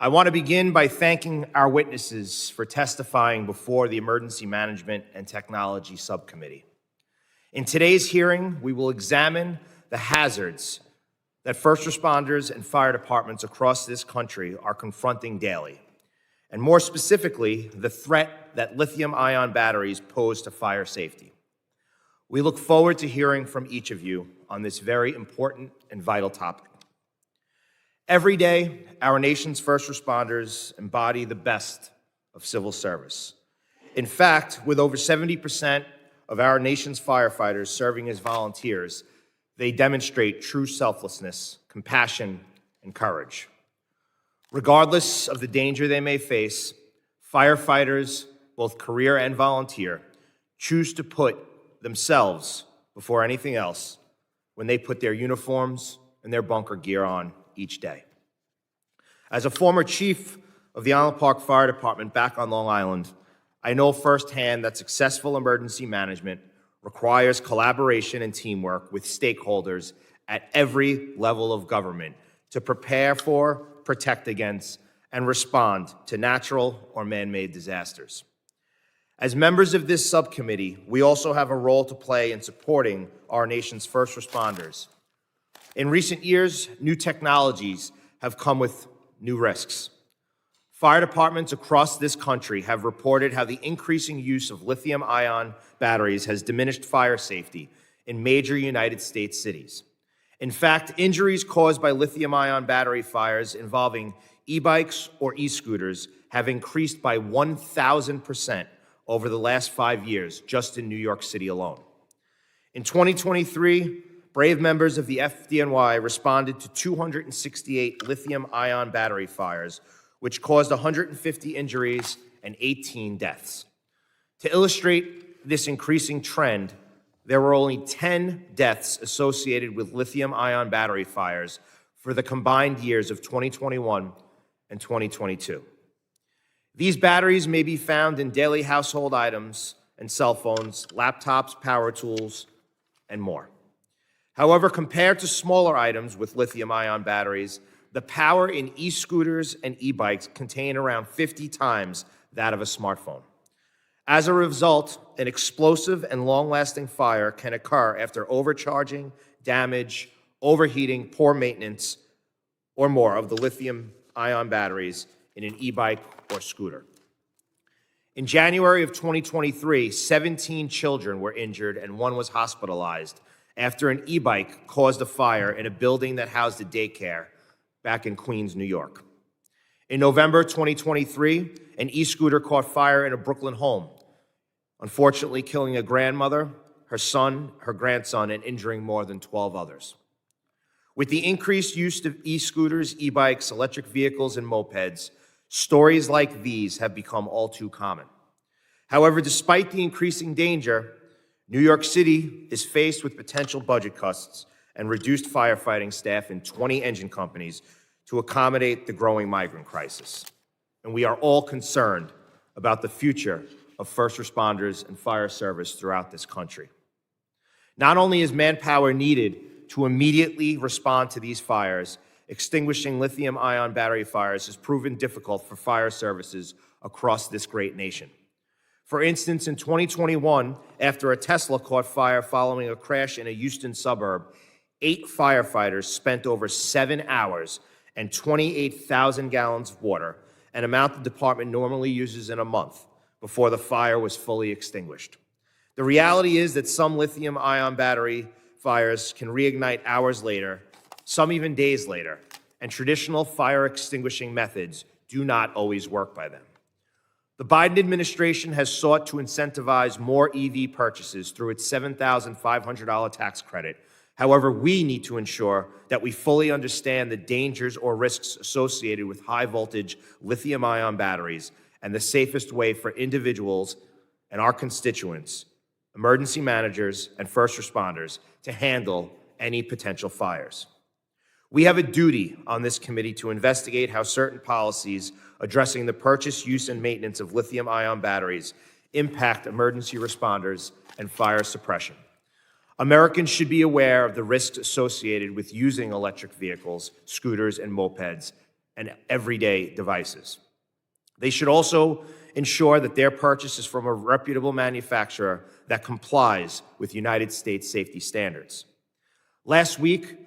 I want to begin by thanking our witnesses for testifying before the Emergency Management and Technology Subcommittee. In today's hearing, we will examine the hazards that first responders and fire departments across this country are confronting daily, and more specifically, the threat that lithium-ion batteries pose to fire safety. We look forward to hearing from each of you on this very important and vital topic. Every day, our nation's first responders embody the best of civil service. In fact, with over 70% of our nation's firefighters serving as volunteers, they demonstrate true selflessness, compassion, and courage. Regardless of the danger they may face, firefighters, both career and volunteer, choose to put themselves before anything else when they put their uniforms and their bunker gear on each day. As a former chief of the Island Park Fire Department back on Long Island, I know firsthand that successful emergency management requires collaboration and teamwork with stakeholders at every level of government to prepare for, protect against, and respond to natural or man-made disasters. As members of this subcommittee, we also have a role to play in supporting our nation's first responders. In recent years, new technologies have come with new risks. Fire departments across this country have reported how the increasing use of lithium-ion batteries has diminished fire safety in major United States cities. In fact, injuries caused by lithium-ion battery fires involving e-bikes or e-scooters have increased by 1,000% over the last 5 years, just in New York City alone. In 2023, brave members of the FDNY responded to 268 lithium-ion battery fires, which caused 150 injuries and 18 deaths. To illustrate this increasing trend, there were only 10 deaths associated with lithium-ion battery fires for the combined years of 2021 and 2022. These batteries may be found in daily household items and cell phones, laptops, power tools, and more. However, compared to smaller items with lithium-ion batteries, the power in e-scooters and e-bikes contain around 50 times that of a smartphone. As a result, an explosive and long-lasting fire can occur after overcharging, damage, overheating, poor maintenance, or more of the lithium-ion batteries in an e-bike or scooter. In January of 2023, 17 children were injured and one was hospitalized after an e-bike caused a fire in a building that housed a daycare back in Queens, New York. In November 2023, an e-scooter caught fire in a Brooklyn home, unfortunately killing a grandmother, her son, her grandson, and injuring more than 12 others. With the increased use of e-scooters, e-bikes, electric vehicles, and mopeds, stories like these have become all too common. However, despite the increasing danger, New York City is faced with potential budget cuts and reduced firefighting staff in 20 engine companies to accommodate the growing migrant crisis. And we are all concerned about the future of first responders and fire service throughout this country. Not only is manpower needed to immediately respond to these fires, extinguishing lithium-ion battery fires has proven difficult for fire services across this great nation. For instance, in 2021, after a Tesla caught fire following a crash in a Houston suburb, 8 firefighters spent over 7 hours and 28,000 gallons of water, an amount the department normally uses in a month, before the fire was fully extinguished. The reality is that some lithium-ion battery fires can reignite hours later, some even days later, and traditional fire extinguishing methods do not always work by them. The Biden administration has sought to incentivize more EV purchases through its $7,500 tax credit. However, we need to ensure that we fully understand the dangers or risks associated with high-voltage lithium-ion batteries and the safest way for individuals and our constituents, emergency managers, and first responders to handle any potential fires. We have a duty on this committee to investigate how certain policies addressing the purchase, use, and maintenance of lithium-ion batteries impact emergency responders and fire suppression. Americans should be aware of the risks associated with using electric vehicles, scooters, and mopeds, and everyday devices. They should also ensure that their purchase is from a reputable manufacturer that complies with United States safety standards. Last week,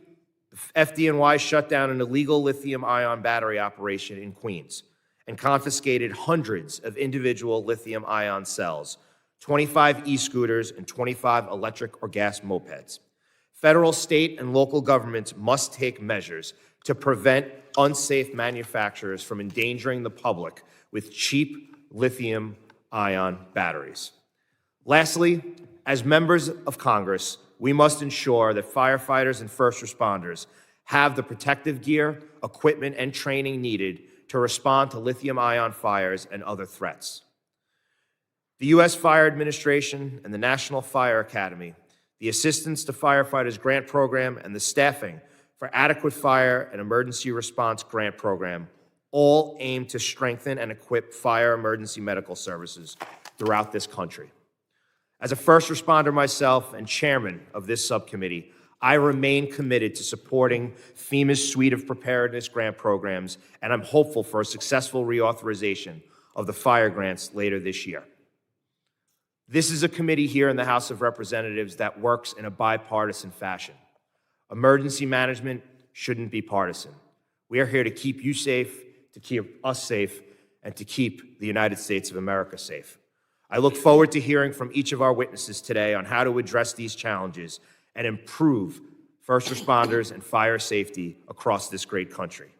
the FDNY shut down an illegal lithium-ion battery operation in Queens and confiscated hundreds of individual lithium-ion cells, 25 e-scooters, and 25 electric or gas mopeds. Federal, state, and local governments must take measures to prevent unsafe manufacturers from endangering the public with cheap lithium-ion batteries. Lastly, as members of Congress, we must ensure that firefighters and first responders have the protective gear, equipment, and training needed to respond to lithium-ion fires and other threats. The U.S. Fire Administration and the National Fire Academy, the Assistance to Firefighters Grant Program, and the Staffing for Adequate Fire and Emergency Response Grant Program all aim to strengthen and equip fire emergency medical services throughout this country. As a first responder myself and chairman of this subcommittee, I remain committed to supporting FEMA's suite of preparedness grant programs, and I'm hopeful for a successful reauthorization of the fire grants later this year. This is a committee here in the House of Representatives that works in a bipartisan fashion. Emergency management shouldn't be partisan. We are here to keep you safe, to keep us safe, and to keep the United States of America safe. I look forward to hearing from each of our witnesses today on how to address these challenges and improve first responders and fire safety across this great country.